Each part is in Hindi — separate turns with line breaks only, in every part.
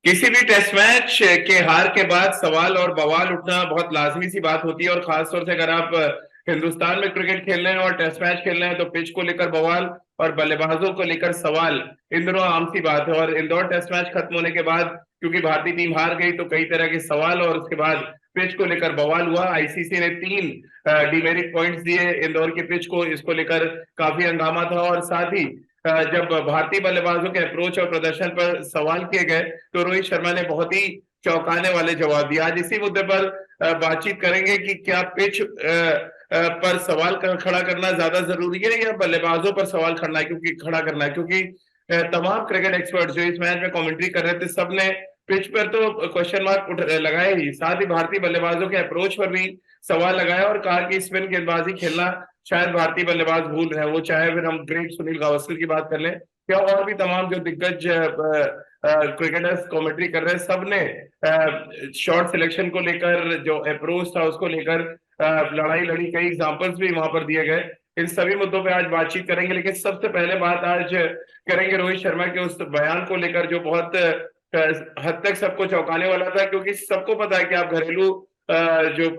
किसी भी टेस्ट मैच के हार के बाद सवाल और बवाल उठना बहुत लाजमी सी बात होती है। और खासतौर से अगर आप हिंदुस्तान में क्रिकेट खेल रहे हैं और टेस्ट मैच खेल रहे हैं तो पिच को लेकर बवाल और बल्लेबाजों को लेकर सवाल, इन दोनों आम सी बात है। और इंदौर टेस्ट मैच खत्म होने के बाद क्योंकि भारतीय टीम हार गई तो कई तरह के सवाल और उसके बाद पिच को लेकर बवाल हुआ। आईसीसी ने 3 डिमेरिट पॉइंट्स दिए इंदौर के पिच को, इसको लेकर काफी हंगामा था। और साथ ही जब भारतीय बल्लेबाजों के अप्रोच और प्रदर्शन पर सवाल किए गए तो रोहित शर्मा ने बहुत ही चौंकाने वाले जवाब दिए। आज इसी मुद्दे पर बातचीत करेंगे कि क्या पिच पर सवाल खड़ा करना ज्यादा जरूरी है या बल्लेबाजों पर सवाल खड़ा करना है, क्योंकि तमाम क्रिकेट एक्सपर्ट जो इस मैच में कमेंट्री कर रहे थे सबने पिच पर तो क्वेश्चन मार्क लगाए ही, साथ ही भारतीय बल्लेबाजों के अप्रोच पर भी सवाल लगाया और कहा कि स्पिन गेंदबाजी खेलना शायद भारतीय बल्लेबाज भूल रहे हैं। वो चाहे फिर हम ग्रेट सुनील गावस्कर की बात कर लें या और भी तमाम जो दिग्गज क्रिकेटर्स कमेंट्री कर रहे हैं, सबने शॉट सिलेक्शन को लेकर जो अप्रोच था उसको लेकर लड़ाई लड़ी। कई एग्जांपल्स भी वहां पर दिए गए। इन सभी मुद्दों पे आज बातचीत करेंगे, लेकिन सबसे पहले बात आज करेंगे रोहित शर्मा के उस बयान को लेकर जो बहुत हद तक सबको चौंकाने वाला था। क्योंकि सबको पता है कि आप घरेलू जो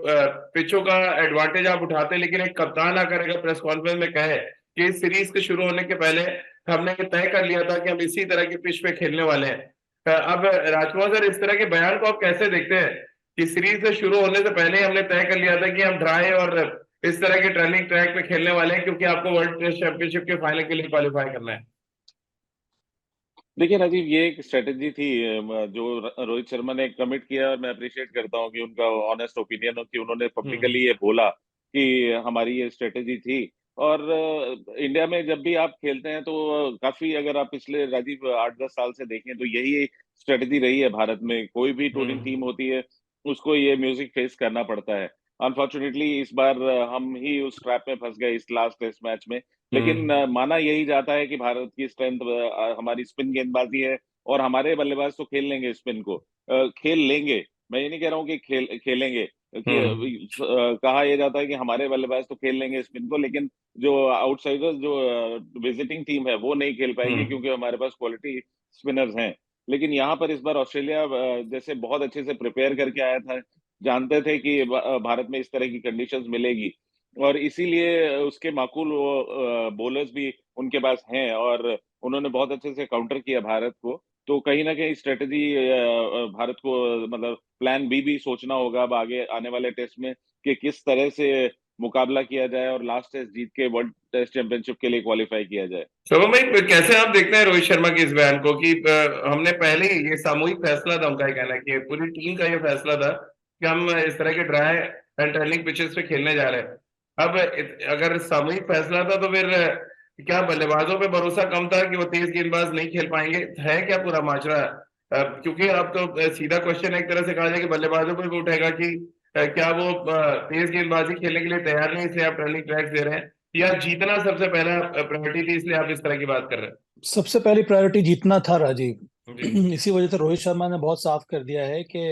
पिचों का एडवांटेज आप उठाते हैं, लेकिन एक कप्तान आकर अगर प्रेस कॉन्फ्रेंस में कहे कि इस सीरीज के शुरू होने के पहले हमने तय कर लिया था कि हम इसी तरह की पिच पे खेलने वाले हैं। अब राजकुमार सर, इस तरह के बयान को आप कैसे देखते हैं कि सीरीज से शुरू होने से पहले हमने तय कर लिया था कि हम ड्राई और इस तरह के टर्निंग ट्रैक पे खेलने वाले हैं क्योंकि आपको वर्ल्ड टेस्ट चैंपियनशिप के फाइनल के लिए क्वालिफाई करना है।
देखिए राजीव, ये एक स्ट्रेटेजी थी जो रोहित शर्मा ने कमिट किया, और मैं अप्रिशिएट करता हूँ कि उनका ऑनेस्ट ओपिनियन हो कि उन्होंने
हम्म।
पब्लिकली ये बोला कि हमारी ये स्ट्रेटेजी थी। और इंडिया में जब भी आप खेलते हैं तो काफी, अगर आप पिछले राजीव 8-10 साल से देखें तो यही स्ट्रेटेजी रही है। भारत में कोई भी टूरिंग
हम्म।
टीम होती है उसको ये म्यूजिक फेस करना पड़ता है। अनफॉर्चुनेटली इस बार हम ही उस ट्रैप में फंस गए इस लास्ट टेस्ट मैच में। लेकिन
हम्म।
माना यही जाता है कि भारत की स्ट्रेंथ हमारी स्पिन गेंदबाजी है, और हमारे बल्लेबाज तो खेल लेंगे स्पिन को। खेल लेंगे, मैं ये नहीं कह रहा हूँ कि खेलेंगे कि
हम्म।
कहा यह जाता है कि हमारे बल्लेबाज तो खेल लेंगे स्पिन को, लेकिन जो आउटसाइडर्स, जो विजिटिंग टीम है वो नहीं खेल पाएगी
हम्म।
क्योंकि हमारे पास क्वालिटी स्पिनर्स हैं। लेकिन यहाँ पर इस बार ऑस्ट्रेलिया जैसे बहुत अच्छे से प्रिपेयर करके आया था, जानते थे कि भारत में इस तरह की कंडीशंस मिलेगी, और इसीलिए उसके माकूल वो बॉलर्स भी उनके पास हैं, और उन्होंने बहुत अच्छे से काउंटर किया भारत को। तो कहीं ना कहीं स्ट्रेटजी भारत को, मतलब प्लान बी भी सोचना होगा अब आगे आने वाले टेस्ट में कि किस तरह से मुकाबला किया जाए और लास्ट टेस्ट जीत के वर्ल्ड टेस्ट चैंपियनशिप के लिए क्वालिफाई किया जाए।
शुभम भाई, कैसे आप देखते हैं रोहित शर्मा के इस बयान को कि हमने पहले ही ये सामूहिक फैसला था, उनका ये कहना है कि पूरी टीम का ये फैसला था कि हम इस तरह के ड्राई एंड टर्निंग पिचेस पे खेलने जा रहे हैं। अब अगर सामूहिक फैसला था तो फिर क्या बल्लेबाजों पे भरोसा कम था कि वो तेज गेंदबाज नहीं खेल पाएंगे, है क्या पूरा माजरा? क्योंकि अब तो सीधा क्वेश्चन एक तरह से कहा जाए कि बल्लेबाजों पर भी उठेगा कि क्या वो तेज गेंदबाजी खेलने के लिए तैयार नहीं, इसलिए आप टर्निंग ट्रैक दे रहे हैं, या जीतना सबसे पहला प्रायोरिटी थी इसलिए आप इस तरह की बात कर रहे
सबसे पहली प्रायोरिटी जीतना था
हैं? जी।
राजीव। इसी वजह से रोहित शर्मा ने बहुत साफ कर दिया है कि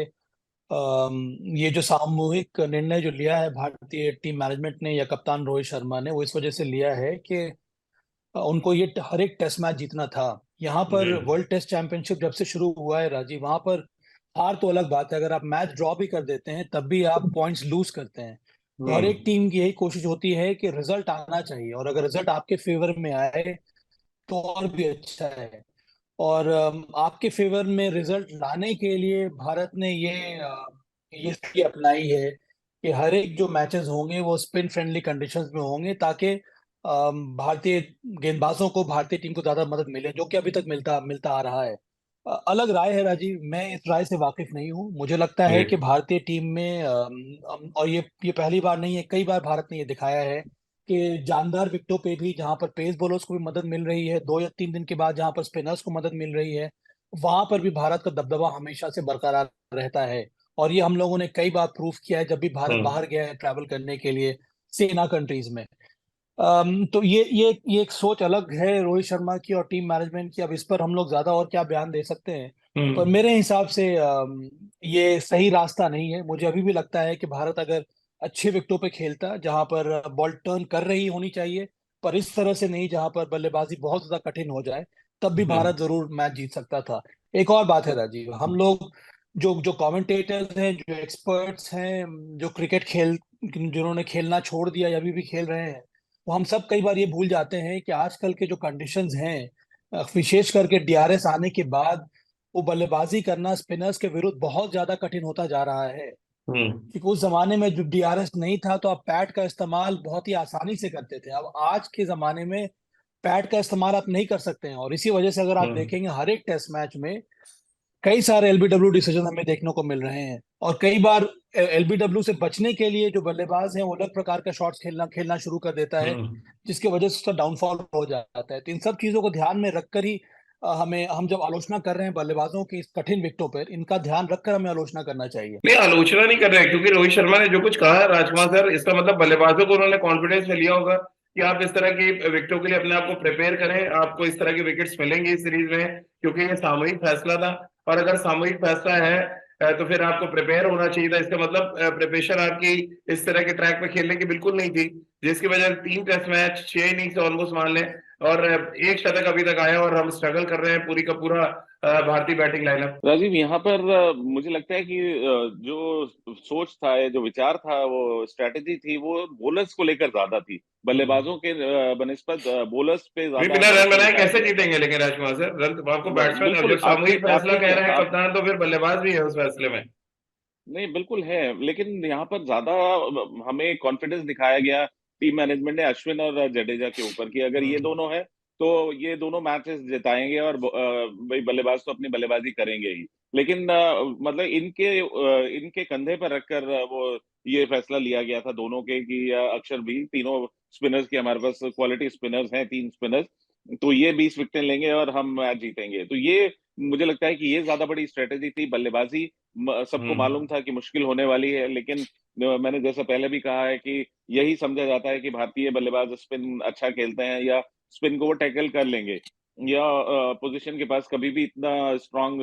ये जो सामूहिक निर्णय जो लिया है भारतीय टीम मैनेजमेंट ने या कप्तान रोहित शर्मा ने, वो इस वजह से लिया है कि उनको ये हर एक टेस्ट मैच जीतना था। यहाँ
जी।
पर वर्ल्ड टेस्ट चैंपियनशिप जब से शुरू हुआ है राजीव, वहां पर हार तो अलग बात है, अगर आप मैच ड्रॉ भी कर देते हैं तब भी आप पॉइंट्स लूज करते हैं। तो हर एक
हम्म।
टीम की यही कोशिश होती है कि रिजल्ट आना चाहिए, और अगर रिजल्ट आपके फेवर में आए तो और भी अच्छा है। और आपके फेवर में रिजल्ट लाने के लिए भारत ने ये स्ट्रेटजी अपनाई है कि हर एक जो मैचेस होंगे वो स्पिन फ्रेंडली कंडीशंस में होंगे, ताकि भारतीय गेंदबाजों को, भारतीय टीम को ज्यादा मदद मिले, जो कि अभी तक मिलता मिलता आ रहा है। अलग राय है राजीव, मैं इस राय से वाकिफ नहीं हूँ। मुझे लगता
जी।
है कि भारतीय टीम में और ये पहली बार नहीं है, कई बार भारत ने ये दिखाया है कि जानदार विकेटों पे भी, जहां पर पेस बॉलर्स को भी मदद मिल रही है 2 या 3 दिन के बाद, जहां पर स्पिनर्स को मदद मिल रही है, वहां पर भी भारत का दबदबा हमेशा से बरकरार रहता है। और ये हम लोगों ने कई बार प्रूफ किया है जब भी भारत
हम्म।
बाहर गया है ट्रैवल करने के लिए सेना कंट्रीज में। तो ये एक सोच अलग है रोहित शर्मा की और टीम मैनेजमेंट की। अब इस पर हम लोग ज्यादा और क्या बयान दे सकते हैं, पर
हम्म।
मेरे हिसाब से ये सही रास्ता नहीं है। मुझे अभी भी लगता है कि भारत अगर अच्छे विकेटों पे खेलता, जहां पर बॉल टर्न कर रही होनी चाहिए, पर इस तरह से नहीं जहां पर बल्लेबाजी बहुत ज्यादा कठिन हो जाए, तब भी भारत जरूर मैच जीत सकता था। एक और बात है राजीव, हम लोग जो जो कमेंटेटर्स हैं, जो एक्सपर्ट्स हैं, जो क्रिकेट खेल जिन्होंने खेलना छोड़ दिया या अभी भी खेल रहे हैं, वो हम सब कई बार ये भूल जाते हैं कि आजकल के जो कंडीशंस हैं, विशेष करके डीआरएस आने के बाद, वो बल्लेबाजी करना स्पिनर्स के विरुद्ध बहुत ज्यादा कठिन होता जा रहा है।
हम्म।
क्योंकि उस जमाने में जब डीआरएस नहीं था तो आप पैड का इस्तेमाल बहुत ही आसानी से करते थे। अब आज के जमाने में पैड का इस्तेमाल आप नहीं कर सकते हैं, और इसी वजह से अगर आप
हम्म।
देखेंगे हर एक टेस्ट मैच में कई सारे एलबीडब्ल्यू डिसीजन हमें देखने को मिल रहे हैं। और कई बार एलबीडब्ल्यू से बचने के लिए जो बल्लेबाज है वो अलग प्रकार का शॉट्स खेलना खेलना शुरू कर देता है,
हम्म।
जिसकी वजह से उसका डाउनफॉल हो जाता है। तो इन सब चीजों को ध्यान में रखकर ही हम जब आलोचना कर रहे हैं बल्लेबाजों की इस कठिन विकेटों पर, इनका ध्यान रखकर हमें आलोचना करना चाहिए।
नहीं, आलोचना नहीं कर रहे हैं, क्योंकि रोहित शर्मा ने जो कुछ कहा है राजकुमार सर, इसका मतलब बल्लेबाजों को उन्होंने कॉन्फिडेंस में लिया होगा कि आप इस तरह की विकेटों के लिए अपने आप को प्रिपेयर करें, आपको इस तरह की विकेट्स मिलेंगी इस सीरीज में, क्योंकि ये सामूहिक फैसला था। और अगर सामूहिक फैसला है तो फिर आपको प्रिपेयर होना चाहिए था। इसका मतलब प्रिपरेशन आपकी इस तरह के ट्रैक पे खेलने की बिल्कुल नहीं थी, जिसकी वजह से 3 टेस्ट मैच, 6 इनिंग्स ऑलमोस्ट मान लें, और एक शतक अभी तक आया, और हम स्ट्रगल कर रहे हैं पूरी का पूरा भारतीय बैटिंग लाइनअप।
राजीव, यहाँ पर मुझे लगता है कि जो सोच था, या जो विचार था, वो स्ट्रेटेजी थी, वो बॉलर्स को लेकर ज्यादा थी। बल्लेबाजों के बनिस्बत बॉलर्स पे
नहीं,
ज्यादा
बिना रन
भरोसा
बनाए
दिखाया
कैसे
गया।
जीतेंगे लेकिन राजकुमार सर? रन तो आपको बैट्समैन, अब
बिल्कुल,
जब सामूहिक फैसला
आपकी
कह रहे हैं
आप
कप्तान, तो फिर बल्लेबाज भी है उस फैसले में।
नहीं, बिल्कुल है, लेकिन यहाँ पर ज्यादा हमें कॉन्फिडेंस दिखाया गया टीम मैनेजमेंट ने अश्विन और जडेजा के ऊपर, कि अगर ये
हम्म।
दोनों है तो ये दोनों मैचेस जिताएंगे, और भाई बल्लेबाज तो अपनी बल्लेबाजी करेंगे ही। लेकिन मतलब इनके कंधे पर रखकर वो ये फैसला लिया गया था दोनों के, कि अक्षर भी, तीनों स्पिनर्स की हमारे पास क्वालिटी स्पिनर्स हैं, 3 स्पिनर्स, तो ये 20 विकेटें लेंगे और हम मैच जीतेंगे। तो ये मुझे लगता है कि ये ज्यादा बड़ी स्ट्रेटेजी थी। बल्लेबाजी सबको मालूम
हम्म।
था कि मुश्किल होने वाली है, लेकिन मैंने जैसा पहले भी कहा है कि यही समझा जाता है कि भारतीय बल्लेबाज स्पिन अच्छा खेलते हैं, या स्पिन को वो टैकल कर लेंगे, या पोजीशन के पास कभी भी इतना स्ट्रांग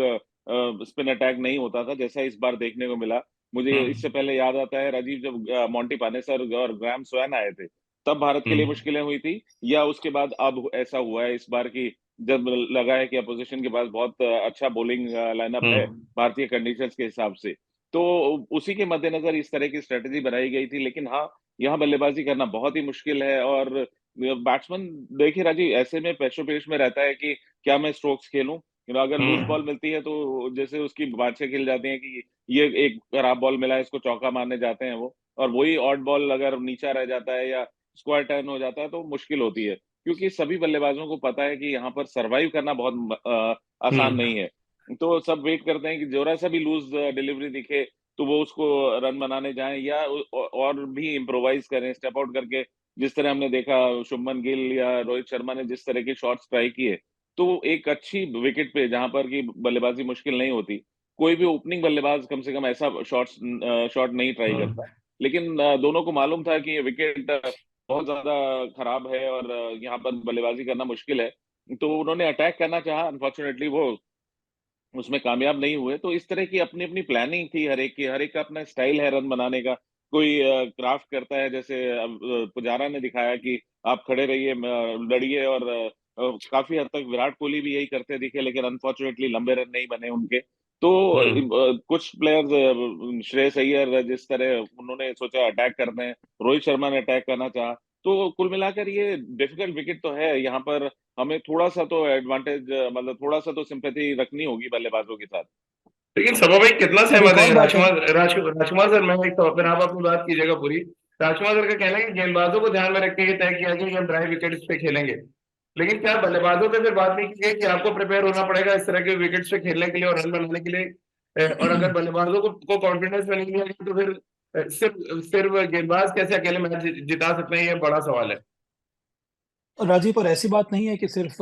स्पिन अटैक नहीं होता था जैसा इस बार देखने को मिला। मुझे इससे
हम्म।
पहले याद आता है राजीव, जब मोंटी पानेसर और ग्राहम स्वैन आए थे, तब भारत के लिए
हम्म।
मुश्किलें हुई थी, या उसके बाद अब ऐसा हुआ है इस बार की, जब लगा है कि अपोजिशन के पास बहुत अच्छा बॉलिंग लाइनअप है
हम्म।
भारतीय कंडीशंस के हिसाब से, तो उसी के मद्देनजर इस तरह की स्ट्रेटेजी बनाई गई थी। लेकिन हाँ, यहाँ बल्लेबाजी करना बहुत ही मुश्किल है, और बैट्समैन, देखिए राजीव, ऐसे में पेशो पेश में रहता है कि क्या मैं स्ट्रोक्स खेलूं। अगर लूज बॉल
हम्म।
मिलती है तो जैसे उसकी बाँछें खिल जाती हैं कि ये एक खराब बॉल मिला है, इसको चौका मारने जाते हैं वो, और वही ऑड बॉल अगर नीचा रह जाता है या स्क्वायर टर्न हो जाता है तो मुश्किल होती है, क्योंकि सभी बल्लेबाजों को पता है कि यहाँ पर सरवाइव करना बहुत आसान
हम्म।
नहीं है। तो सब वेट करते हैं कि जरा सा भी लूज डिलीवरी दिखे तो वो उसको रन बनाने जाएं, या और भी इम्प्रोवाइज करें, स्टेप आउट करके, जिस तरह हमने देखा शुभमन गिल या रोहित शर्मा ने जिस तरह के शॉट्स ट्राई किए, तो एक अच्छी विकेट पे जहां पर कि बल्लेबाजी मुश्किल नहीं होती, कोई भी ओपनिंग बल्लेबाज कम से कम ऐसा शॉट नहीं ट्राई करता।
हम्म।
लेकिन दोनों को मालूम था कि ये विकेट बहुत ज्यादा खराब है, और यहाँ पर बल्लेबाजी करना मुश्किल है, तो उन्होंने अटैक करना चाहा, अनफॉर्चुनेटली वो उसमें कामयाब नहीं हुए। तो इस तरह की अपनी अपनी प्लानिंग थी, हर एक का अपना स्टाइल है रन बनाने का। कोई क्राफ्ट करता है, जैसे पुजारा ने दिखाया कि आप खड़े रहिए, लड़िए, और काफी हद तक विराट कोहली भी यही करते दिखे, लेकिन अनफॉर्चुनेटली लंबे रन नहीं बने उनके। तो
हम्म।
कुछ प्लेयर्स, श्रेयस अय्यर जिस तरह उन्होंने सोचा अटैक करते हैं, रोहित शर्मा ने अटैक करना चाहा, तो कुल मिलाकर ये डिफिकल्ट विकेट तो है। यहाँ पर हमें थोड़ा सा तो एडवांटेज, मतलब थोड़ा सा तो सिंपैथी रखनी होगी बल्लेबाजों के साथ।
लेकिन सभा भाई कितना
अब एक
सहमत
और
है
बात है।
राजकुमार सर? मैं एक तो फिर आप अपनी बात कीजिएगा पूरी। राजकुमार सर का कहना है कि गेंदबाजों को ध्यान में रख के ये तय किया गया कि हम ड्राई विकेट्स पे खेलेंगे, लेकिन क्या बल्लेबाजों पे फिर बात नहीं की गई कि आपको प्रिपेयर होना पड़ेगा इस तरह के विकेट्स पे खेलने के लिए और रन बनाने के लिए? और अगर बल्लेबाजों को कॉन्फिडेंस में नहीं लिया गया, तो फिर सिर्फ सिर्फ गेंदबाज कैसे अकेले मैच जिता सकते हैं, ये बड़ा सवाल है।
राजीव, पर ऐसी बात नहीं है कि सिर्फ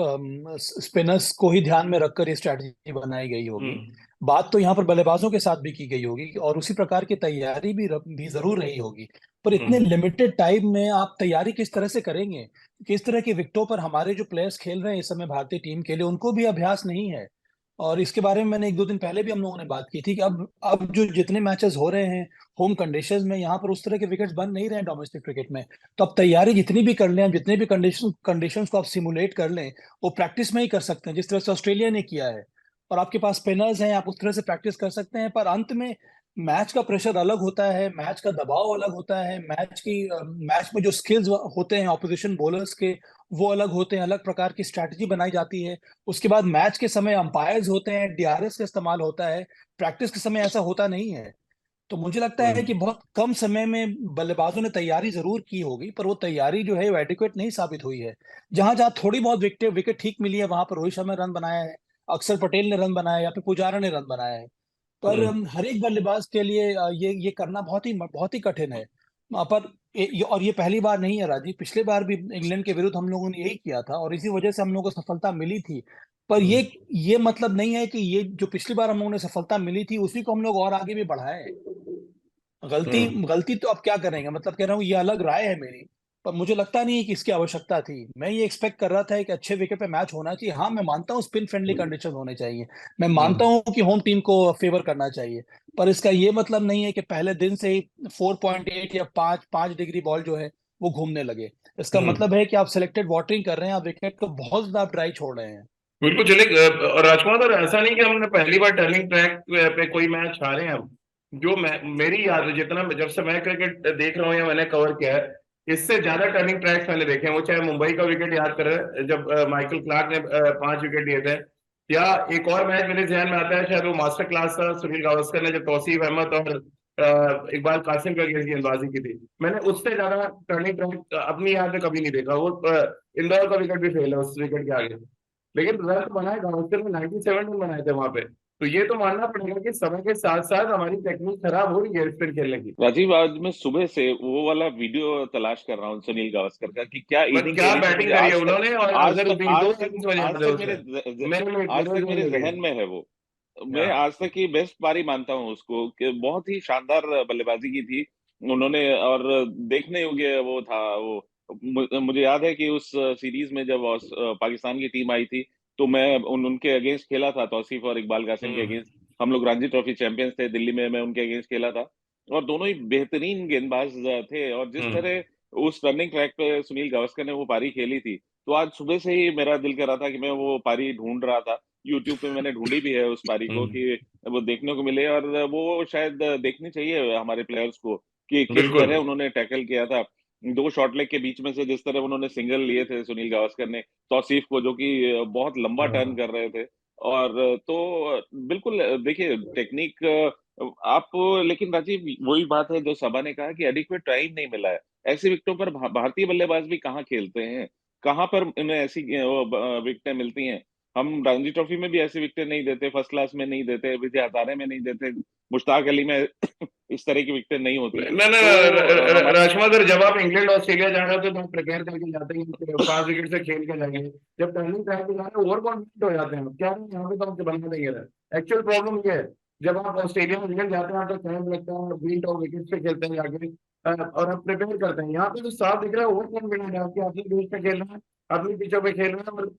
स्पिनर्स को ही ध्यान में रखकर ये स्ट्रैटेजी बनाई गई होगी।
हम्म।
बात तो यहाँ पर बल्लेबाजों के साथ भी की गई होगी, और उसी प्रकार की तैयारी भी जरूर रही होगी। पर इतने
हम्म।
लिमिटेड टाइम में आप तैयारी किस तरह से करेंगे? किस तरह के विकेटों पर हमारे जो प्लेयर्स खेल रहे हैं इस समय भारतीय टीम के लिए, उनको भी अभ्यास नहीं है। और इसके बारे में मैंने 1-2 दिन पहले भी हम लोगों ने बात की थी कि अब जो जितने मैचेस हो रहे हैं होम कंडीशंस में, यहाँ पर उस तरह के विकेट्स बन नहीं रहे हैं डोमेस्टिक क्रिकेट में। तो अब तैयारी जितनी भी कर लें, आप जितने भी कंडीशंस को आप सिमुलेट कर लें, वो प्रैक्टिस में ही कर सकते हैं, जिस तरह से ऑस्ट्रेलिया ने किया है। और आपके पास स्पिनर्स हैं, आप उस तरह से प्रैक्टिस कर सकते हैं, पर अंत में मैच का प्रेशर अलग होता है, मैच का दबाव अलग होता है, मैच में जो स्किल्स होते हैं ऑपोजिशन बॉलर्स के, वो अलग होते हैं, अलग प्रकार की स्ट्रैटेजी बनाई जाती है। उसके बाद मैच के समय अंपायर्स होते हैं, डीआरएस का इस्तेमाल होता है, प्रैक्टिस के समय ऐसा होता नहीं है। तो मुझे लगता है कि बहुत कम समय में बल्लेबाजों ने तैयारी जरूर की होगी, पर वो तैयारी जो है वो एडिक्वेट नहीं साबित हुई है। जहां जहां थोड़ी बहुत विकेट ठीक मिली है, वहां पर रोहित शर्मा ने रन बनाया है, अक्षर पटेल ने रन बनाया है, या फिर पुजारा ने रन बनाया है। पर हर एक बल्लेबाज के लिए ये करना बहुत ही कठिन है। और ये पहली बार नहीं है राजीव, पिछले बार भी इंग्लैंड के विरुद्ध हम लोगों ने यही किया था और इसी वजह से हम लोगों को सफलता मिली थी। पर ये मतलब नहीं है कि ये जो पिछली बार हम लोगों ने सफलता मिली थी उसी को हम लोग और आगे भी बढ़ाएं। गलती गलती तो अब क्या करेंगे, मतलब कह रहा हूँ, ये अलग राय है मेरी, पर मुझे लगता नहीं है कि इसकी आवश्यकता थी। मैं ये एक्सपेक्ट कर रहा था कि अच्छे विकेट पे मैच होना चाहिए। हाँ, मैं मानता हूँ स्पिन फ्रेंडली कंडीशन होने चाहिए, मैं मानता हूँ कि होम टीम को फेवर करना चाहिए, पर इसका ये मतलब नहीं है कि पहले दिन से ही 4.8 या 5 डिग्री बॉल जो है वो घूमने लगे। इसका मतलब है कि आप सिलेक्टेड वाटरिंग कर रहे हैं, आप विकेट को बहुत ज्यादा आप ड्राई छोड़ रहे हैं।
बिल्कुल चलिए। और राजकुमार सर, ऐसा नहीं कि हमने पहली बार टर्निंग ट्रैक पे कोई मैच हारे हैं हम। जो मेरी याद है, जितना जब से मैं क्रिकेट देख रहा हूँ या मैंने कवर किया है, इससे ज्यादा टर्निंग ट्रैक्स मैंने देखे हैं। वो चाहे मुंबई का विकेट याद करें जब माइकल क्लार्क ने 5 विकेट लिए थे, या एक और मैच मेरे ध्यान में आता है, शायद वो मास्टर क्लास था, सुनील गावस्कर ने जब तौसीफ अहमद और इकबाल कासिम का गेंदबाजी की थी। मैंने उससे ज्यादा टर्निंग ट्रैक अपनी याद में कभी नहीं देखा। वो इंदौर का विकेट भी फेल है उस विकेट के आगे। लेकिन रन बनाए गावस्कर ने 97 रन बनाए थे वहां पे। तो ये तो मानना पड़ेगा कि समय के साथ साथ हमारी टेक्निक खराब हो रही है स्पिन खेलने की।
राजीव, आज मैं सुबह से वो वाला वीडियो तलाश कर रहा हूँ सुनील गावस्कर का, कि क्या
बट
इनिंग
क्या
खेली थी।
बैटिंग
मुझे
करी है उन्होंने, और अजहरुद्दीन, दो
आज तक
इनिंग्स मुझे याद है उसमें।
आज तक मेरे
मेरे लिए।
जहन में है वो। मैं
हाँ।
आज तक की बेस्ट पारी मानता हूँ उसको, कि बहुत ही शानदार बल्लेबाजी की थी उन्होंने। और देखने योग्य वो था वो। मुझे याद है कि उस सीरीज में जब पाकिस्तान की टीम आई थी, तो मैं उनके अगेंस्ट खेला था, तौसीफ और इकबाल कासिम के
हम्म।
अगेंस्ट। हम लोग रणजी ट्रॉफी चैंपियंस थे दिल्ली में, मैं उनके अगेंस्ट खेला था। और दोनों ही बेहतरीन गेंदबाज थे। और जिस
हम्म।
तरह उस रनिंग ट्रैक पे सुनील गावस्कर ने वो पारी खेली थी, तो आज सुबह से ही मेरा दिल कर रहा था कि मैं वो पारी ढूंढ रहा था। यूट्यूब पे मैंने ढूंढी भी है उस पारी को,
हम्म।
कि वो देखने को मिले। और वो शायद देखनी चाहिए हमारे प्लेयर्स को, कि किस
बिल्कुल।
तरह उन्होंने टैकल किया था। दो शॉर्ट लेग के बीच में से जिस तरह उन्होंने सिंगल लिए थे सुनील गावस्कर ने, तौसीफ को, जो कि बहुत लंबा टर्न
हाँ।
कर रहे थे। और तो बिल्कुल देखिए टेक्निक आप, लेकिन राजीव वही बात है जो सबा ने कहा, कि एडिक्वेट टाइम नहीं मिला है। ऐसे विकेटों पर भारतीय बल्लेबाज भी कहाँ खेलते हैं, कहाँ पर उन्हें ऐसी विकेटें मिलती हैं। हम रणजी ट्रॉफी में भी ऐसी विकेटें नहीं देते, फर्स्ट क्लास में नहीं देते, विजय हजारे में नहीं देते, मुश्ताक अली में इस तरह की विकेटें नहीं होती।
ना ना,
तो हमारे
राजकुमार सर, जब आप इंग्लैंड ऑस्ट्रेलिया जा रहे होते तो आप प्रिपेयर करके जाते हैं कि 5 विकेट से खेल के जाएंगे। जब टर्निंग ट्रैक पे जा रहे हैं ओवर कॉन्फिडेंट हो जाते हैं, आप क्या यहाँ पे तो आपको बना देंगे। एक्चुअल प्रॉब्लम ये है, जब आप ऑस्ट्रेलिया में इंग्लैंड जाते हैं आपका टाइम लगता है, बीट और विकेट पे खेलते हैं जाके, और आप प्रिपेयर करते हैं। यहाँ पे तो साफ दिख रहा है ओवर कॉन्फिडेंट है आपके, अपनी बेस पे खेल रहे हैं, अपनी पिचों पे खेल रहे हैं, और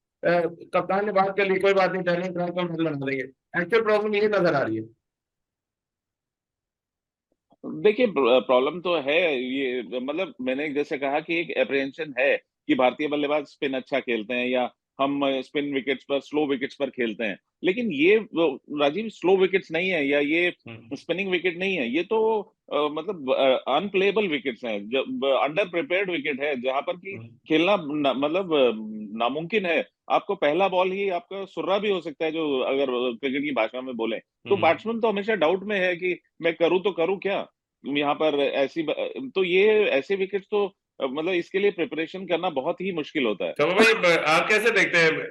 कप्तान ने बात कर ली, कोई बात नहीं, टर्निंग ट्रैक पर हम बना देंगे। एक्चुअल प्रॉब्लम ये नजर आ रही है।
देखिए प्रॉब्लम तो है ये, मतलब मैंने जैसे कहा कि एक अप्रिहेंशन है कि भारतीय बल्लेबाज स्पिन अच्छा खेलते हैं, या हम स्पिन विकेट्स पर, स्लो विकेट्स पर खेलते हैं। लेकिन ये राजीव स्लो विकेट्स नहीं है, या ये
हम्म।
स्पिनिंग विकेट नहीं है। ये तो मतलब अनप्लेएबल विकेट्स हैं, जब अंडर प्रिपेयर्ड विकेट है, जहां पर कि खेलना मतलब नामुमकिन है। आपको पहला बॉल ही आपका सुर्रा भी हो सकता है, जो अगर क्रिकेट की भाषा में बोले, तो
हम्म।
बैट्समैन तो हमेशा डाउट में है कि मैं करूं तो करूं क्या यहाँ पर। तो ये ऐसे विकेट्स तो मतलब इसके लिए प्रिपरेशन करना बहुत ही मुश्किल होता है।
तो भाई, आप कैसे देखते हैं?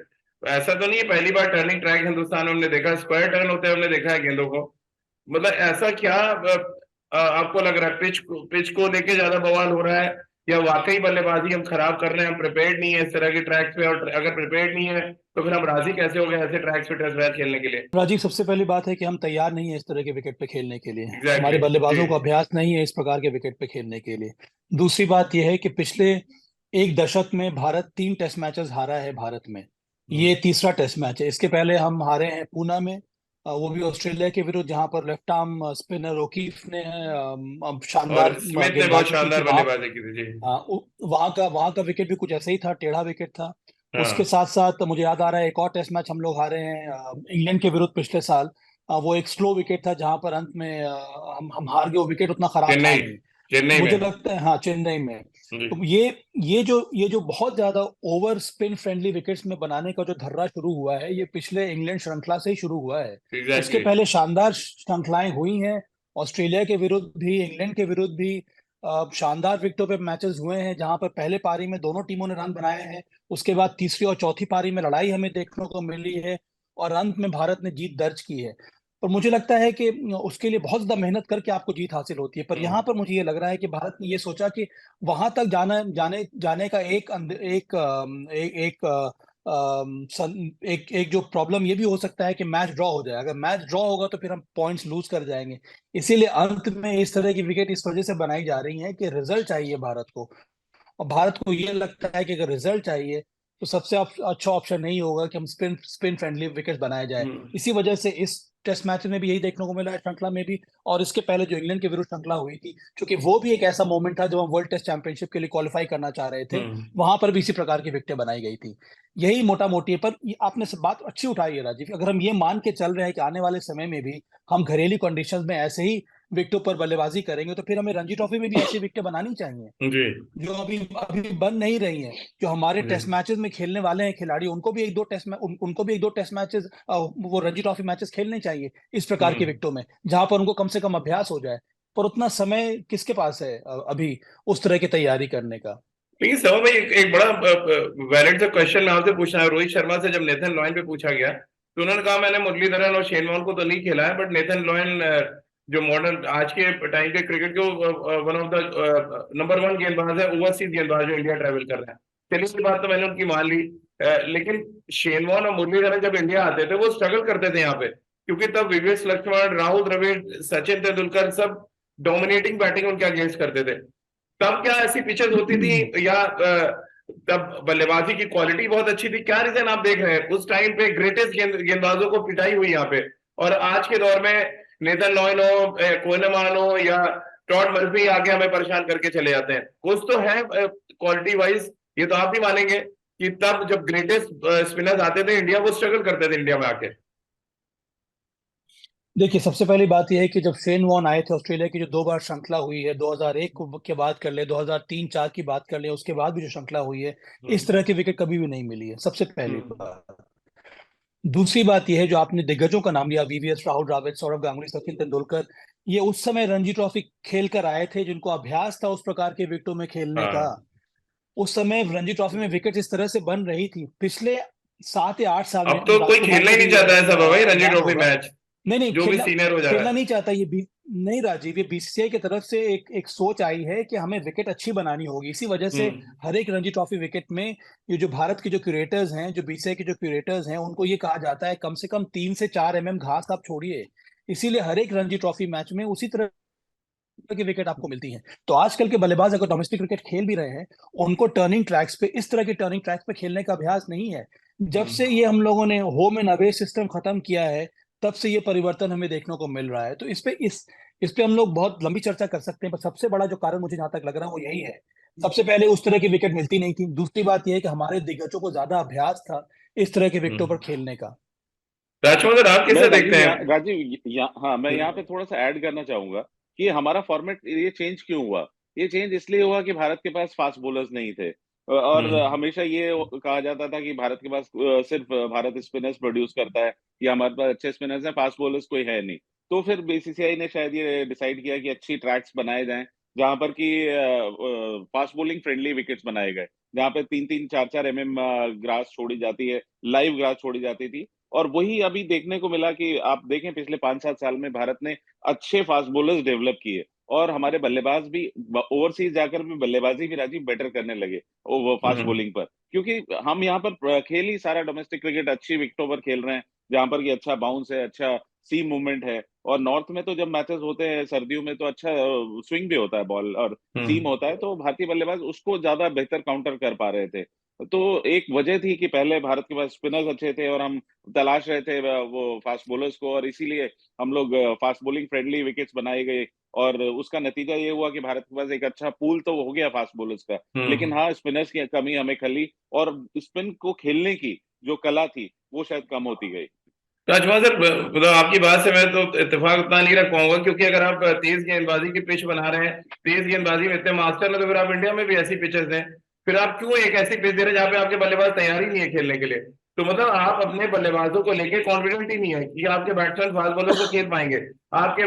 ऐसा तो नहीं है पहली बार टर्निंग ट्रैक हिंदुस्तान में हमने देखा, स्क्वायर टर्न होते हैं हमने देखा है गेंदों को। मतलब ऐसा क्या आपको लग रहा है, पिच को लेके ज्यादा बवाल हो रहा है, या वाकई बल्लेबाजी हम खराब कर रहे हैं, हम प्रिपेयर्ड नहीं है इस तरह की ट्रैक्स पे? और अगर प्रिपेयर्ड नहीं है तो फिर हम राजी कैसे हो गए ऐसे ट्रैक्स पे टेस्ट मैच खेलने के लिए?
राजीव, सबसे पहली बात है कि हम तैयार नहीं है इस तरह के विकेट पे खेलने के लिए। हमारे
एग्जैक्टली। जी।
बल्लेबाजों को अभ्यास नहीं है इस प्रकार के विकेट पे खेलने के लिए। दूसरी बात यह है कि पिछले एक दशक में भारत 3 टेस्ट मैचेस हारा है भारत में। ये तीसरा टेस्ट मैच है। इसके पहले हम हारे हैं पुणे में, वो भी ऑस्ट्रेलिया के विरुद्ध, जहां पर लेफ्ट आर्म स्पिनर ओकीफ ने
और
शानदार
स्मिथ ने बहुत
गेंदबाजी की थी
शानदार
वहां।
बल्लेबाजी की थी जी।
वहां का विकेट भी कुछ ऐसे ही था, टेढ़ा विकेट था। उसके
हाँ
साथ साथ मुझे याद आ रहा है एक और टेस्ट मैच हम लोग हारे हैं इंग्लैंड के विरुद्ध पिछले साल। वो एक स्लो विकेट था जहां पर अंत में हम हार गए। वो विकेट उतना खराब था
चेन्नई,
नहीं।
चेन्नई में
मुझे लगता है, हाँ, चेन्नई में।
जी।
तो ये जो बहुत ज्यादा ओवर स्पिन फ्रेंडली विकेट्स में बनाने का जो धर्रा शुरू हुआ है, ये पिछले इंग्लैंड श्रृंखला से ही शुरू हुआ है। उसके
एग्जैक्टली।
पहले शानदार श्रृंखलाएं हुई हैं, ऑस्ट्रेलिया के विरुद्ध भी, इंग्लैंड के विरुद्ध भी। शानदार विकेटों पे मैचेस हुए हैं जहां पर पहले पारी में दोनों टीमों ने रन बनाए हैं। उसके बाद तीसरी और चौथी पारी में लड़ाई हमें देखने को मिली है, और अंत में भारत ने जीत दर्ज की है। और मुझे लगता है कि उसके लिए बहुत ज्यादा मेहनत करके आपको जीत हासिल होती है। पर यहाँ पर मुझे ये लग रहा है कि भारत ने ये सोचा कि वहां तक जाने जाने का एक जो प्रॉब्लम ये भी हो सकता है कि मैच ड्रॉ हो जाए। अगर मैच ड्रॉ होगा तो फिर हम पॉइंट्स लूज कर जाएंगे। इसीलिए अंत में इस तरह की विकेट इस वजह से बनाई जा रही है कि रिजल्ट चाहिए भारत को। और भारत को ये लगता है कि अगर रिजल्ट चाहिए तो सबसे अच्छा ऑप्शन नहीं होगा कि हम स्पिन स्पिन फ्रेंडली विकेट बनाए जाए। इसी वजह से इस टेस्ट मैच में भी यही देखने को मिला है, श्रृंखला में भी। और इसके पहले जो इंग्लैंड के विरुद्ध श्रृंखला हुई थी, क्योंकि वो भी एक ऐसा मोमेंट था जब हम वर्ल्ड टेस्ट चैंपियनशिप के लिए क्वालिफाई करना चाह रहे थे, वहां पर भी इसी प्रकार की विकेटें बनाई गई थी। यही मोटा मोटी है। पर आपने सब बात अच्छी उठाई है राजीव। अगर हम ये मान के चल रहे हैं कि आने वाले समय में भी हम घरेलू कंडीशंस में ऐसे ही विकेटों पर बल्लेबाजी करेंगे, तो फिर हमें रणजी ट्रॉफी में भी ऐसी विकेटें बनानी चाहिए
जी
जो अभी अभी बन नहीं रही हैं। जो हमारे
जी।
टेस्ट मैचेस में खेलने वाले हैं खिलाड़ी, उनको भी उनको भी एक दो टेस्ट मैचेस, वो रणजी ट्रॉफी मैचेस खेलने चाहिए इस प्रकार के
हम्म।
विकेटों में, जहां पर उनको कम से कम अभ्यास हो जाए। पर उतना समय किसके पास है अभी उस तरह की तैयारी करने का?
लेकिन सवा भाई एक बड़ा वैलिड सा क्वेश्चन मैं आपसे पूछना है। रोहित शर्मा से जब नेथन लॉयन पे पूछा गया तो उन्होंने कहा मैंने मुरलीधरन और शेन वॉर्न को तो नहीं खेला है, बट नेथन लॉयन जो मॉडर्न आज के टाइम के क्रिकेट के one of the number one गेंदबाज है, ओवरसीज गेंदबाज जो इंडिया ट्रैवल कर रहे हैं। चलिए ये बात तो मैंने उनकी मान ली। लेकिन शेन वॉर्न और मुरलीधरन जब इंडिया आते थे वो स्ट्रगल करते थे यहाँ पे, क्योंकि तब विवेक लक्ष्मण, राहुल द्रविड़, सचिन तेंदुलकर सब डोमिनेटिंग बैटिंग उनके अगेंस्ट करते थे। तब क्या ऐसी पिचेस होती थी, या तब बल्लेबाजी की क्वालिटी बहुत अच्छी थी? क्या रीजन आप देख रहे हैं उस टाइम पे गेंदबाजों को पिटाई हुई यहाँ पे, और आज के दौर में नेथन लॉयन हो, कोहनेमान हो या टॉड मर्फी आके हमें परेशान करके चले जाते हैं? कुछ तो है क्वालिटी वाइज, ये तो आप भी मानेंगे कि तब जब ग्रेटेस्ट स्पिनर्स आते थे इंडिया, वो स्ट्रगल करते थे इंडिया में आके।
देखिए, सबसे पहली बात यह है कि जब शेन वॉर्न आए थे ऑस्ट्रेलिया की, जो दो बार श्रृंखला हुई है, 2001 की बात कर ले, 2003-4 की बात कर ले, उसके बाद भी जो श्रृंखला हुई है, इस
हम्म
तरह की विकेट कभी भी नहीं मिली है, सबसे पहली
हम्म
बात। दूसरी बात यह है, जो आपने दिग्गजों का नाम लिया, वीवीएस, राहुल द्रविड़, सौरव गांगुली, सचिन तेंदुलकर, ये उस समय रणजी ट्रॉफी खेल कर आए थे, जिनको अभ्यास था उस प्रकार के विकेटों में खेलने का।
हाँ।
उस समय रणजी ट्रॉफी में विकेट इस तरह से बन रही थी। पिछले 7 या 8 साल में,
अब तो कोई
राजकुमार
खेलना
को
ही नहीं
भी
चाहता है सब भाई रणजी
याद
ट्रॉफी
होगा।
मैच,
नहीं नहीं,
जो भी
खेलना
सीनियर हो जा रहा
खेलना
है।
नहीं चाहता ये भी। नहीं राजीव, ये बीसीसीआई की तरफ से एक सोच आई है कि हमें विकेट अच्छी बनानी होगी। इसी वजह से
हम्म
हर एक रणजी ट्रॉफी विकेट में ये जो भारत के जो क्यूरेटर्स हैं, जो बीसीसीआई के जो क्यूरेटर्स हैं, उनको ये कहा जाता है कम से कम 3 से 4 घास आप छोड़िए। इसीलिए हर एक रणजी ट्रॉफी मैच में उसी तरह की विकेट आपको मिलती है। तो आजकल के बल्लेबाज अगर डोमेस्टिक क्रिकेट खेल भी रहे हैं, उनको टर्निंग ट्रैक्स पे, इस तरह के टर्निंग ट्रैक्स पे खेलने का अभ्यास नहीं है। जब से
हम्म।
ये हम लोगों ने होम एंड अवे सिस्टम खत्म किया है, तब से ये परिवर्तन हमें देखने को मिल रहा है। तो इस पे हम लोग बहुत लंबी चर्चा कर सकते हैं, पर सबसे बड़ा जो कारण मुझे जहां तक लग रहा है वो यही है। सबसे पहले उस तरह की विकेट मिलती नहीं थी। दूसरी बात यह है कि हमारे दिग्गजों को ज्यादा अभ्यास था इस तरह के विकेटों पर
हम्म।
खेलने का।
राजकुमार आप
मैं
कैसे देखते
राजीव
हैं?
हाँ, मैं यहाँ पे थोड़ा सा ऐड करना चाहूंगा कि हमारा फॉर्मेट ये चेंज क्यों हुआ। ये चेंज इसलिए हुआ कि भारत के पास फास्ट बॉलर्स नहीं थे, और
हम्म
हमेशा ये कहा जाता था कि भारत के पास सिर्फ भारत स्पिनर्स प्रोड्यूस करता है, या हमारे पास अच्छे स्पिनर्स हैं, फास्ट बॉलर्स कोई है नहीं। तो फिर बीसीसीआई ने शायद ये डिसाइड किया कि अच्छी ट्रैक्स बनाए जाएं, जहां पर कि फास्ट बॉलिंग फ्रेंडली विकेट्स बनाए गए, जहां पे 3-3, 4-4 ग्रास छोड़ी जाती है, लाइव ग्रास छोड़ी जाती थी। और वही अभी देखने को मिला कि आप देखें पिछले 5-7 साल में भारत ने अच्छे फास्ट बॉलर्स डेवलप किए, और हमारे बल्लेबाज भी ओवरसीज जाकर भी बल्लेबाजी भी राजीव बेटर करने लगे वो फास्ट
हम्म
बॉलिंग पर, क्योंकि हम यहाँ पर खेल ही सारा डोमेस्टिक क्रिकेट अच्छी विकेटों पर खेल रहे हैं, जहां पर कि अच्छा बाउंस है, अच्छा सी मूवमेंट है। और नॉर्थ में तो जब मैचेस होते हैं सर्दियों में, तो अच्छा स्विंग भी होता है बॉल और सीम
हम्म
होता है, तो भारतीय बल्लेबाज उसको ज्यादा बेहतर काउंटर कर पा रहे थे। तो एक वजह थी कि पहले भारत के पास स्पिनर्स अच्छे थे और हम तलाश रहे थे वो फास्ट बॉलर्स को, और इसीलिए हम लोग फास्ट बॉलिंग फ्रेंडली विकेट्स बनाए गए, और उसका नतीजा ये हुआ कि भारत के पास एक अच्छा पूल तो हो गया फास्ट बॉलर्स का, लेकिन हाँ, स्पिनर्स की कमी हमें खली, और स्पिन को खेलने की जो कला थी वो शायद कम होती गई।
तो अजमा सर, मतलब आपकी बात से मैं तो इत्तेफाक उतना नहीं रख पाऊंगा, क्योंकि अगर आप तेज गेंदबाजी की पिच बना रहे हैं, तेज गेंदबाजी में इतने मास्टर हैं, तो फिर आप इंडिया में भी ऐसी पिचेस दें। फिर आप क्यों एक ऐसी पिच दे रहे हैं जहाँ पे आपके बल्लेबाज तैयार ही नहीं है खेलने के लिए? तो मतलब आप अपने बल्लेबाजों को लेके कॉन्फिडेंट ही नहीं है कि आपके बैट्समैन फास्ट बॉलर को खेल पाएंगे। आपके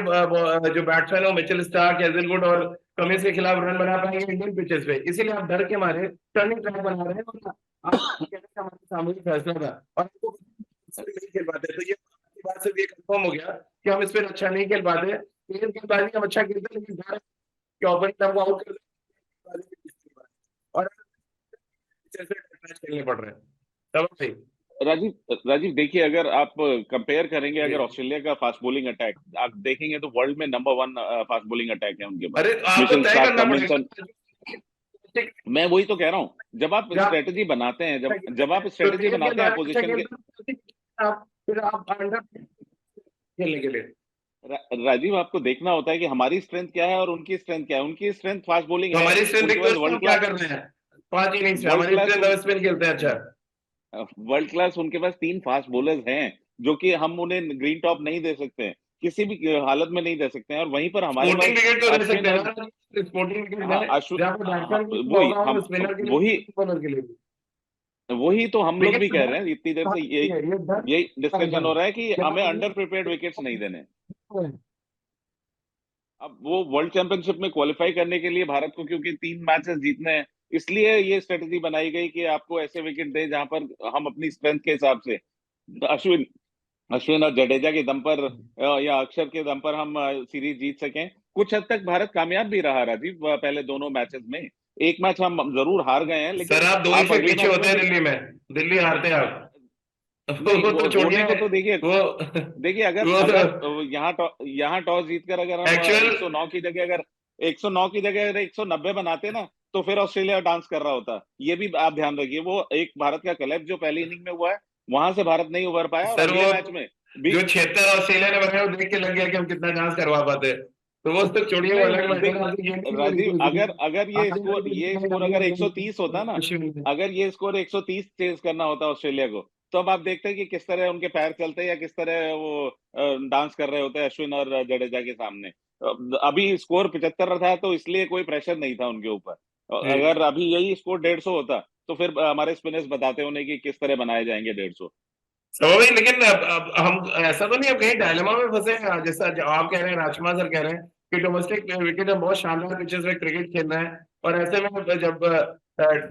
जो बैट्समैन है मिचेल स्टार्क, हेजलवुड और कमिंस के खिलाफ रन बना पाएंगे इंडियन पिचेस पे, इसीलिए आप डर के मारे टर्निंग ट्रैक बना रहे हैं, और आप कहते हैं हमारा सामूहिक फैसला था और आपको नहीं खेल पाते। तो ये बात से ये कंफर्म हो गया कि हम इस पर अच्छा नहीं खेल पाते। तीन गेंदबाजी हम अच्छा खेलते हैं, लेकिन भारत के ओपोनेंट हमको आउट कर देते हैं और जैसे मैच खेलने पड़ रहे हैं। तब सही
राजीव देखिए, अगर आप कंपेयर करेंगे, अगर ऑस्ट्रेलिया का फास्ट बॉलिंग अटैक आप देखेंगे तो वर्ल्ड में नंबर 1 फास्ट बॉलिंग अटैक है उनके पास।
अरे तो आपको
मिचेल
तय
स्टार्क,
करना
कमिंसन,
पड़ेगा।
मैं वही तो कह रहा हूं, जब आप स्ट्रेटेजी बनाते हैं, जब आप
तो
स्ट्रेटेजी
तेज
बनाते हैं
गेंदबाज अच्छा
अपोजिशन के,
खेलते आप फिर आप अंडर खेलने के लिए।
राजीव आपको देखना होता है कि हमारी स्ट्रेंथ क्या है और उनकी स्ट्रेंथ क्या है। उनकी स्ट्रेंथ फास्ट बॉलिंग
तो
है,
हमारी स्ट्रेंथ
उनके
देखते
पास
हो हम क्या कर रहे हैं 5 इनिंग्स में,
वर्ल्ड
हमारी
क्लास
स्ट्रेंथ हम स्पिन खेलते हैं अच्छा।
वर्ल्ड क्लास उनके पास 3 फास्ट बॉलर्स हैं, जो कि हम उन्हें ग्रीन टॉप नहीं दे सकते हैं, किसी भी हालत में नहीं दे सकते हैं, और वहीं पर हमारे पास
स्पोर्टिंग विकेट तो दे
अश्विन
सकते हैं
और
ना, स्पोर्टिंग विकेट
हाँ,
है
अश्विन,
जहाँ पे बैट्समैन की
वही
मौका हो,
हम
स्पिनर के लिए
वही
भी बॉलर के लिए भी।
वही तो हम लोग भी
विकेट
कह रहे हैं इतनी देर से, यही
ये डर
यही डिस्कशन हो रहा है कि
जहाँ
हमें
पे
अंडर प्रिपेयर्ड विकेट्स नहीं देने। अब वो वर्ल्ड चैंपियनशिप में क्वालिफाई करने के लिए भारत को क्योंकि 3 मैचेस जीतने हैं, इसलिए ये स्ट्रेटेजी बनाई गई कि आपको ऐसे विकेट दें जहां पर हम अपनी स्ट्रेंथ के हिसाब से अश्विन अश्विन और जडेजा के दम पर या अक्षर के दम पर हम सीरीज जीत सकें। कुछ हद तक भारत कामयाब भी रहा राजीव, पहले दोनों मैचेस में। एक मैच हम जरूर हार गए हैं,
सर
लेकिन
आप 2
आप
से
अगले
पीछे
मैच
होते
में
हैं
भी
दिल्ली में, दिल्ली हारते हैं आप।
नहीं,
वो तो
वो
छोड़िए
होने को तो देखिए,
वो
अगर
वो तो
अगर यहाँ टॉस जीतकर अगर हम
एक्चुअल
109 की जगह अगर 109 की जगह अगर 190 बनाते ना, तो फिर ऑस्ट्रेलिया डांस कर रहा होता। ये भी आप ध्यान रखिए, वो एक भारत का कलेक्ट जो पहली इनिंग में हुआ है, वहां से भारत नहीं उभर पाया, और
सर
अगले
वो
मैच में भी
जो 76 ऑस्ट्रेलिया ने बनाया वो देख के लग गया कि हम कितना डांस करवा पाते हैं। तो वो तो छोड़िए, वो अलग
नहीं
मैटर
देख
है, आपकी गेम की
राजीव,
नहीं
अगर अगर ये स्कोर अगर 130 होता ना,
हुई।
अगर ये स्कोर 130 चेज करना होता ऑस्ट्रेलिया को, तो अब आप देखते हैं कि किस तरह उनके पैर चलते या किस तरह वो डांस कर रहे होते अश्विन और जडेजा के सामने। अभी स्कोर 75 था, तो इसलिए कोई प्रेशर नहीं था उनके ऊपर। अगर
जी
अभी यही स्कोर 150 होता, तो फिर हमारे स्पिनर्स बताते उन्हें कि किस तरह बनाए जाएंगे 150।
स्वाभाविक, लेकिन अब हम ऐसा तो नहीं, अब कहीं डायलेमा में फंसे हैं, जैसा जो आप कह रहे हैं, राजकुमार सर कह रहे हैं कि डोमेस्टिक विकेट में बहुत शानदार पिचेस में क्रिकेट खेलना है, और ऐसे में जब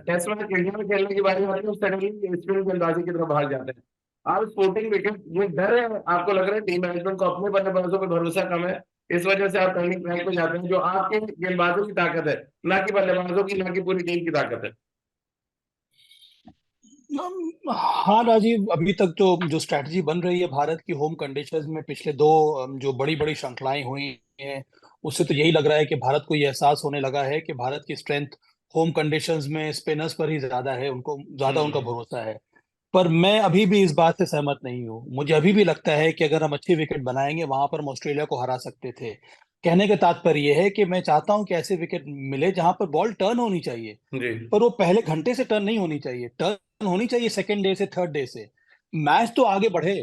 टेस्ट मैच इंडिया में खेलने की बारी आती है सडनली स्पिन गेंदबाजी की तरफ भाग जाते हैं। आप स्पोर्टिंग विकेट, ये डर है आपको, लग रहा है टीम मैनेजमेंट को अपने बल्लेबाजों पर भरोसा कम है, इस वजह से आप टर्निंग ट्रैक पे जाते हैं, जो आपके गेंदबाजों की ताकत है, ना कि बल्लेबाजों की, ना कि पूरी टीम की ताकत है।
हाँ राजीव, अभी तक तो जो स्ट्रैटेजी बन रही है भारत की होम कंडीशंस में, पिछले 2 जो बड़ी बड़ी श्रृंखलाएं हुई हैं, उससे तो यही लग रहा है कि भारत को ये एहसास होने लगा है कि भारत की स्ट्रेंथ होम कंडीशंस में स्पिनर्स पर ही ज्यादा है, उनको ज्यादा उनका भरोसा है। पर मैं अभी भी इस बात से सहमत नहीं हूँ। मुझे अभी भी लगता है कि अगर हम अच्छी विकेट बनाएंगे वहां पर हम ऑस्ट्रेलिया को हरा सकते थे। कहने का तात्पर्य यह है कि मैं चाहता हूं कि ऐसे विकेट मिले जहां पर बॉल टर्न होनी चाहिए,
जी
पर वो पहले घंटे से टर्न नहीं होनी चाहिए, टर्न होनी चाहिए सेकेंड डे से, थर्ड डे से। मैच तो आगे बढ़े,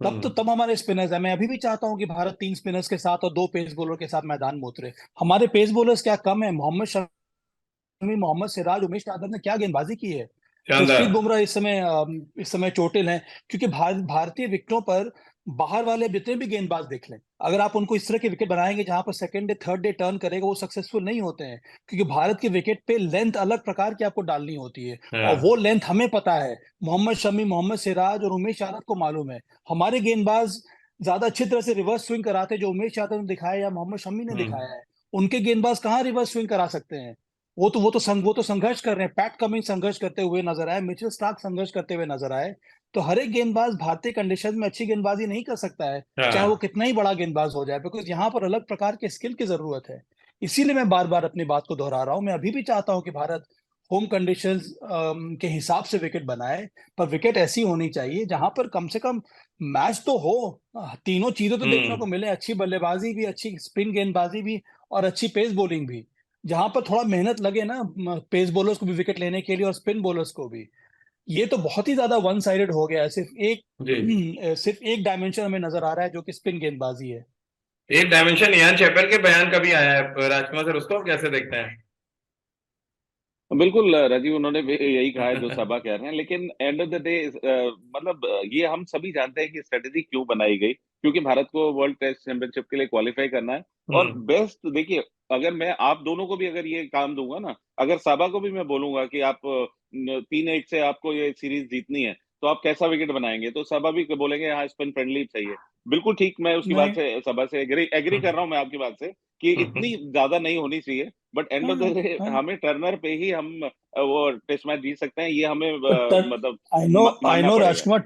तब हमारे स्पिनर्स है। मैं अभी भी चाहता हूं कि भारत 3 स्पिनर्स के साथ और 2 पेस बॉलर के साथ मैदान में उतरे। हमारे पेस बॉलर्स क्या कम है? मोहम्मद शमी, मोहम्मद सिराज, उमेश यादव ने क्या गेंदबाजी की है।
शानदार।
जसप्रीत बुमराह इस समय चोटिल हैं, क्योंकि भारतीय विकेटों पर बाहर वाले जितने भी गेंदबाज देख लें, अगर आप उनको इस तरह के विकेट बनाएंगे जहां पर second day third day turn करेगा, वो सक्सेसफुल नहीं होते हैं, क्योंकि भारत के विकेट पे लेंथ अलग प्रकार की आपको डालनी होती है, और वो
हाँ
लेंथ हमें पता है। मोहम्मद शमी, मोहम्मद सिराज और उमेश यादव को मालूम है। हमारे गेंदबाज ज्यादा अच्छी तरह से रिवर्स स्विंग कराते हैं, जो उमेश यादव ने दिखाया या मोहम्मद शमी ने दिखाया है। उनके गेंदबाज कहाँ रिवर्स स्विंग करा सकते हैं? वो तो संघर्ष कर रहे हैं। पैट कमिंस संघर्ष करते हुए नजर आए, मिचेल स्टार्क संघर्ष करते हुए नजर आए। तो हर एक गेंदबाज भारतीय कंडीशन में अच्छी गेंदबाजी नहीं कर सकता है, चाहे वो
हाँ
कितना ही बड़ा गेंदबाज हो जाए, बिकॉज यहाँ पर अलग प्रकार के स्किल की जरूरत है। इसीलिए मैं बार बार अपनी बात को दोहरा रहा हूं। मैं अभी भी चाहता हूं कि भारत होम कंडीशंस के हिसाब से विकेट बनाए, पर विकेट ऐसी होनी चाहिए जहां पर कम से कम मैच तो हो, तीनों चीजें तो देखने को मिले, अच्छी बल्लेबाजी भी, अच्छी स्पिन गेंदबाजी भी और अच्छी पेस बॉलिंग भी, जहां पर थोड़ा मेहनत लगे ना पेस बॉलर्स को भी विकेट लेने के लिए और स्पिन बॉलर्स को भी। ये तो बहुत ही ज्यादा वन साइडेड हो गया है,
जी।
सिर्फ एक डायमेंशन हमें नजर आ रहा है जो कि स्पिन गेंदबाजी है।
एक डायमेंशन इयान चैपल के बयान का भी आया है राजकुमार सर, उसको आप कैसे देखते हैं?
बिल्कुल राजीव, उन्होंने भी यही कहा है जो सभा कह रहे हैं, लेकिन एंड ऑफ द डे मतलब ये हम सभी जानते हैं कि स्ट्रेटेजी क्यों बनाई गई, क्योंकि भारत को वर्ल्ड टेस्ट चैंपियनशिप के लिए क्वालिफाई करना है। और
हम्म।
बेस्ट देखिए, अगर मैं आप दोनों को भी अगर ये काम दूंगा ना, अगर सभा को भी मैं बोलूंगा कि आप 3-1 से आपको ये सीरीज जीतनी है, तो आप कैसा विकेट बनाएंगे, तो सभा भी बोलेंगे हाँ स्पिन फ्रेंडली चाहिए। बिल्कुल ठीक, मैं उसकी बात
नहीं।
से, सभा से एग्री कर रहा हूँ मैं आपकी बात से कि इतनी
हम्म।
ज्यादा नहीं होनी चाहिए। बट एंड ऑफ द
हाँ,
डे
हाँ।
हमें टर्नर पे ही हम वो टेस्ट मैच जीत सकते हैं, ये हमें
पर
मतलब
आई
मानना
नो
पड़ेगा।
राजकुमार,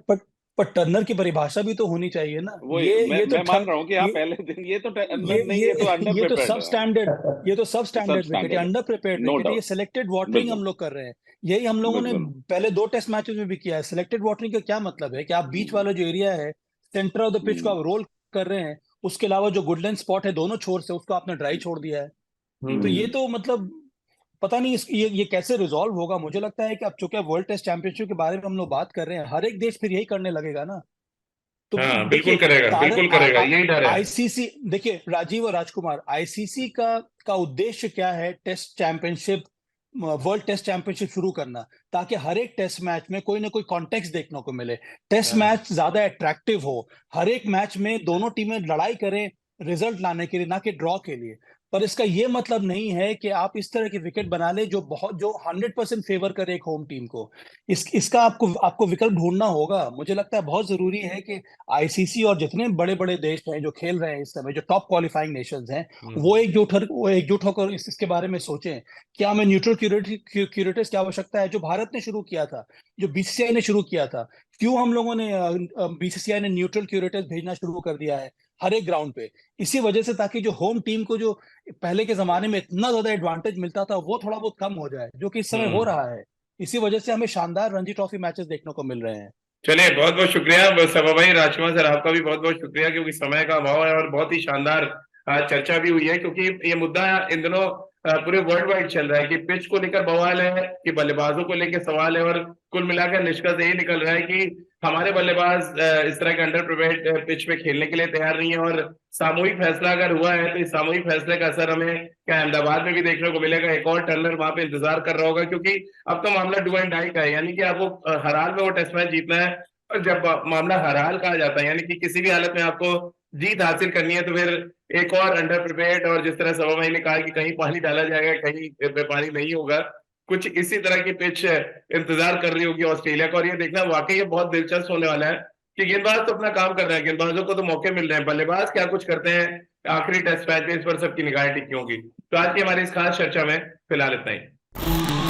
पर टर्नर की परिभाषा भी तो होनी चाहिए ना।
वो
ये तो
मैं मान रहा हूँ कि आप
ये
पहले दिन ये तो टर्नर नहीं, ये तो
ये
अंडर
ये तो
प्रिपेयर्ड
सब
है।
स्टैंडर्ड, ये तो सब
सब
स्टैंडर्ड विकेट, ये
स्टैंडर्ड है,
अंडर प्रिपेयर्ड
नो
विकेट है, ये
डाउट।
सिलेक्टेड वाटरिंग हम
बिल्कुल
लोग कर रहे हैं। यही हम लोगों ने
बिल्कुल।
पहले 2 टेस्ट मैचेस में भी किया है। सिलेक्टेड वाटरिंग का क्या मतलब है कि आप बीच वाला जो एरिया है, सेंटर ऑफ द पिच को
हम्म
आप रोल कर रहे हैं, उसके अलावा जो गुडलैंड स्पॉट है दोनों छोर से उसको आपने ड्राई छोड़ दिया है। तो ये
हम्म
तो मतलब पता नहीं ये कैसे रिजॉल्व होगा। मुझे लगता है कि अब चूंकि वर्ल्ड टेस्ट चैंपियनशिप के बारे में हम लोग बात कर रहे हैं, हर एक देश फिर यही करने लगेगा ना। तो
हाँ
देखिए, सारे
बिल्कुल करेगा, यही डर है।
आईसीसी, देखिए राजीव और राजकुमार, आईसीसी का उद्देश्य क्या है? Test championship, world test championship शुरू करना, ताकि हर एक टेस्ट मैच में कोई ना कोई कॉन्टेक्स्ट देखने को मिले, टेस्ट
हाँ।
मैच ज्यादा अट्रैक्टिव हो, हर एक मैच में दोनों टीमें लड़ाई करें रिजल्ट लाने के लिए, ना कि ड्रॉ के लिए। पर इसका ये मतलब नहीं है कि आप इस तरह के विकेट बना ले जो 100% फेवर करे एक होम टीम को। इसका आपको आपको विकल्प ढूंढना होगा। मुझे लगता है बहुत जरूरी है कि आईसीसी और जितने बड़े बड़े देश हैं जो खेल रहे हैं इस समय, जो टॉप क्वालिफाइंग नेशंस हैं,
हम्म।
वो एकजुट होकर इसके बारे में सोचें। क्या हमें न्यूट्रल क्यूरेटर्स की आवश्यकता है, जो भारत ने शुरू किया था, जो बीसीसीआई ने शुरू किया था? क्यों हम लोगों ने बीसीसीआई ने न्यूट्रल क्यूरेटर्स भेजना शुरू कर दिया है हर एक ग्राउंड पे? इसी वजह से, ताकि जो होम टीम को जो पहले के जमाने में इतना ज्यादा एडवांटेज मिलता था वो थोड़ा बहुत कम हो जाए, जो कि इस समय हो
हम्म।
रहा है। इसी वजह से हमें शानदार रणजी ट्रॉफी मैचेस देखने को मिल रहे हैं।
चलिए, बहुत बहुत शुक्रिया सभा भाई, राजकुमार सर आपका भी बहुत बहुत शुक्रिया, क्योंकि समय का अभाव है और बहुत ही शानदार चर्चा भी हुई है, क्योंकि ये मुद्दा इन दिनों पूरे वर्ल्ड वाइड चल रहा है कि पिच को लेकर बवाल है, कि बल्लेबाजों को लेकर सवाल है, और कुल मिलाकर निष्कर्ष यही निकल रहा है कि हमारे बल्लेबाज इस तरह के अंडर प्रिपेयर्ड पिच पे खेलने के लिए तैयार नहीं है। और सामूहिक फैसला अगर हुआ है तो इस सामूहिक फैसले का असर हमें क्या अहमदाबाद में भी देखने को मिलेगा, एक और टर्नर वहां पे इंतजार कर रहा होगा, क्योंकि अब तो मामला डू एंड डाई का है, यानी कि आपको हर हाल में वो टेस्ट मैच जीतना है। और जब मामला हर हाल का आ जाता है, यानी कि किसी भी हालत में आपको जीत हासिल करनी है, तो फिर एक और अंडर प्रिपेयर्ड, और जिस तरह सभा भाई ने कहा कि कहीं पानी डाला जाएगा कहीं पे पानी नहीं होगा, कुछ इसी तरह की पिच इंतजार कर रही होगी ऑस्ट्रेलिया को। और ये देखना वाकई ये बहुत दिलचस्प होने वाला है कि गेंदबाज तो अपना काम कर रहे हैं, गेंदबाजों को तो मौके मिल रहे हैं, बल्लेबाज क्या कुछ करते हैं आखिरी टेस्ट मैच में, इस पर सबकी निगाहें टिकी होंगी। तो आज की हमारी इस खास चर्चा में फिलहाल इतना ही।